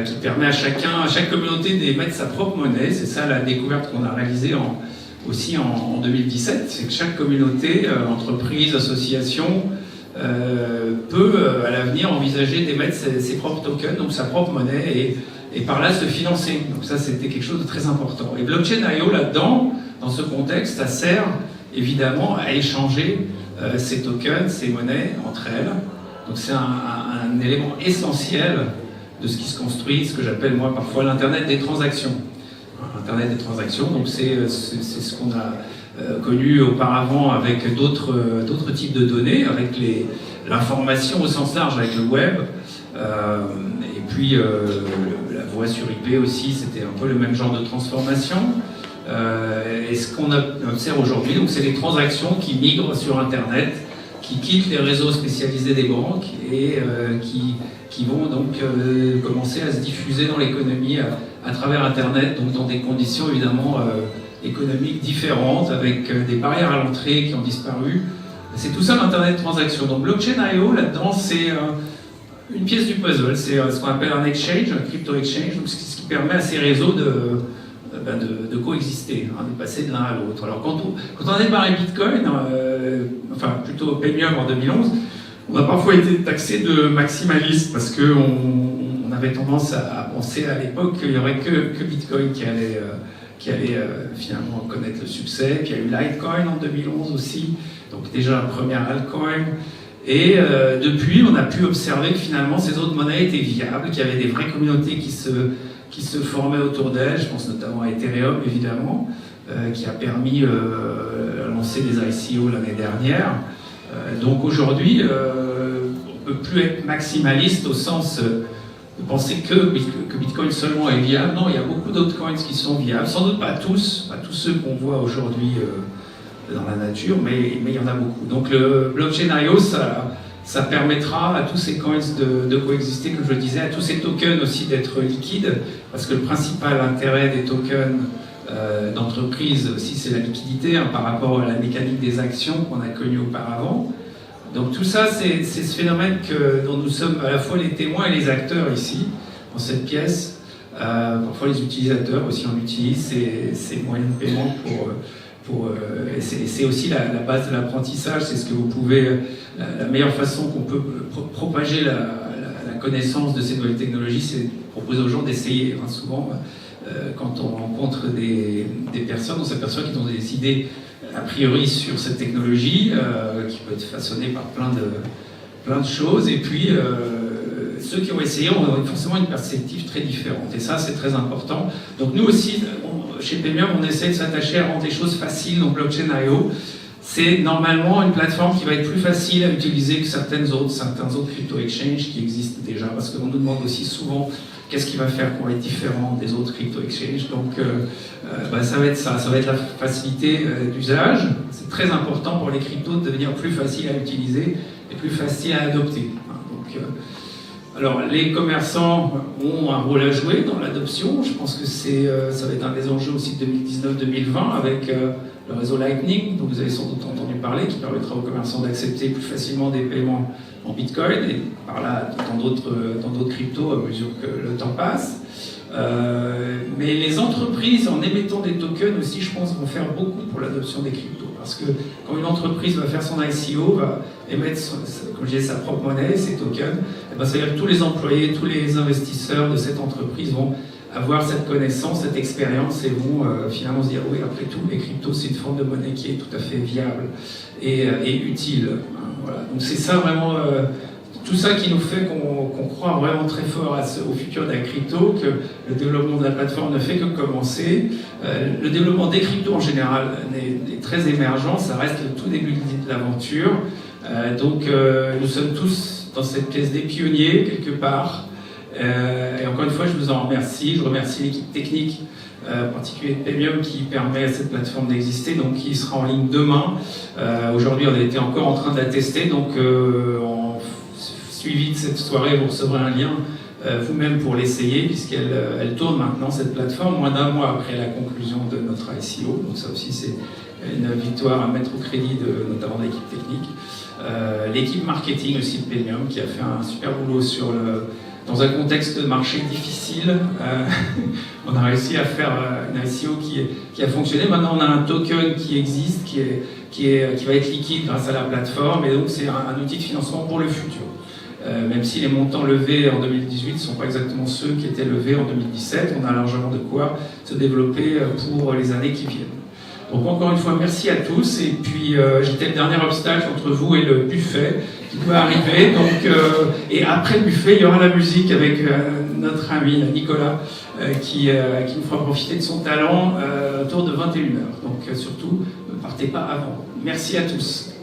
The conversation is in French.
qui permet à chaque communauté d'émettre sa propre monnaie. C'est ça la découverte qu'on a réalisée aussi en 2017, c'est que chaque communauté, entreprise, association, peut à l'avenir envisager d'émettre ses propres tokens, donc sa propre monnaie, et par là se financer. Donc ça, c'était quelque chose de très important. Et Blockchain.io, là-dedans, dans ce contexte, ça sert évidemment à échanger ces tokens, ces monnaies entre elles. Donc c'est un élément essentiel de ce qui se construit, ce que j'appelle moi parfois l'Internet des transactions. Internet des transactions, donc c'est ce qu'on a connu auparavant avec d'autres types de données, avec l'information au sens large, avec le web, et puis la voix sur IP aussi, c'était un peu le même genre de transformation. Et ce qu'on observe aujourd'hui, donc c'est les transactions qui migrent sur Internet, qui quittent les réseaux spécialisés des banques et qui vont donc commencer à se diffuser dans l'économie à travers Internet, donc dans des conditions évidemment économiques différentes, avec des barrières à l'entrée qui ont disparu. C'est tout ça l'Internet Transaction. Donc Blockchain.io, là-dedans, c'est une pièce du puzzle. C'est ce qu'on appelle un exchange, un crypto-exchange, donc ce qui permet à ces réseaux de coexister, de passer de l'un à l'autre. Alors quand on a démarré Bitcoin, enfin plutôt Premium en 2011, on a parfois été taxé de maximaliste parce qu'on avait tendance à penser à l'époque qu'il n'y aurait que Bitcoin qui allait finalement connaître le succès. Puis il y a eu Litecoin en 2011 aussi, donc déjà la première altcoin. Et depuis, on a pu observer que finalement ces autres monnaies étaient viables, qu'il y avait des vraies communautés qui se formaient autour d'elles. Je pense notamment à Ethereum, évidemment, qui a permis de lancer des ICO l'année dernière. Donc aujourd'hui, on ne peut plus être maximaliste au sens de penser que Bitcoin seulement est viable. Non, il y a beaucoup d'autres coins qui sont viables, sans doute pas tous ceux qu'on voit aujourd'hui dans la nature, mais il y en a beaucoup. Donc le Blockchain.io, ça permettra à tous ces coins de coexister, comme je le disais, à tous ces tokens aussi d'être liquides, parce que le principal intérêt des tokens d'entreprise aussi, c'est la liquidité par rapport à la mécanique des actions qu'on a connue auparavant. Donc tout ça, c'est ce phénomène dont nous sommes à la fois les témoins et les acteurs ici, dans cette pièce. Parfois les utilisateurs aussi, on utilise ces moyens de paiement c'est aussi la base de l'apprentissage, c'est ce que vous pouvez, la meilleure façon qu'on peut propager la connaissance de ces nouvelles technologies, c'est de proposer aux gens d'essayer. Souvent, quand on rencontre des personnes, on s'aperçoit qu'ils ont des idées a priori sur cette technologie, qui peut être façonnée par plein de choses, et puis ceux qui ont essayé ont forcément une perspective très différente, et ça c'est très important. Donc nous aussi, chez Premium, on essaie de s'attacher à rendre les choses faciles. Donc Blockchain.io, c'est normalement une plateforme qui va être plus facile à utiliser que certains autres crypto-exchanges qui existent déjà, parce qu'on nous demande aussi souvent qu'est-ce qui va faire qu'on est différent des autres crypto-exchanges. Donc ça va être ça va être la facilité d'usage. C'est très important pour les cryptos de devenir plus facile à utiliser et plus facile à adopter. Alors, les commerçants ont un rôle à jouer dans l'adoption. Je pense que ça va être un des enjeux aussi de 2019-2020 avec le réseau Lightning, dont vous avez sans doute entendu parler, qui permettra aux commerçants d'accepter plus facilement des paiements en Bitcoin et par là dans d'autres cryptos à mesure que le temps passe. Mais les entreprises, en émettant des tokens aussi, je pense, vont faire beaucoup pour l'adoption des cryptos. Parce que quand une entreprise va faire son ICO, va émettre, comme je disais, sa propre monnaie, ses tokens, et bien, ça veut dire que tous les employés, tous les investisseurs de cette entreprise vont avoir cette connaissance, cette expérience et vont finalement se dire oui, après tout, les cryptos, c'est une forme de monnaie qui est tout à fait viable et utile. Voilà. Donc c'est ça vraiment, tout ça qui nous fait qu'on croit vraiment très fort au futur de la crypto, que le développement de la plateforme ne fait que commencer. Le développement des cryptos en général est très émergent, ça reste le tout début de l'aventure. Donc nous sommes tous dans cette pièce des pionniers quelque part. Et encore une fois, je vous en remercie. Je remercie l'équipe technique, en particulier de Premium, qui permet à cette plateforme d'exister, donc qui sera en ligne demain. Aujourd'hui, on était encore en train de la tester, donc en suivi de cette soirée, vous recevrez un lien vous-même pour l'essayer, puisqu'elle tourne maintenant, cette plateforme, moins d'un mois après la conclusion de notre ICO. Donc ça aussi, c'est une victoire à mettre au crédit notamment de l'équipe technique. L'équipe marketing aussi de Premium, qui a fait un super boulot sur dans un contexte de marché difficile, on a réussi à faire une ICO qui a fonctionné. Maintenant, on a un token qui existe, qui va être liquide grâce à la plateforme, et donc c'est un outil de financement pour le futur. Même si les montants levés en 2018 ne sont pas exactement ceux qui étaient levés en 2017, on a largement de quoi se développer pour les années qui viennent. Donc encore une fois, merci à tous. Et puis j'étais le dernier obstacle entre vous et le buffet qui doit arriver. Donc, et après le buffet, il y aura la musique avec notre ami Nicolas qui nous fera profiter de son talent autour de 21h. Donc surtout, ne partez pas avant. Merci à tous.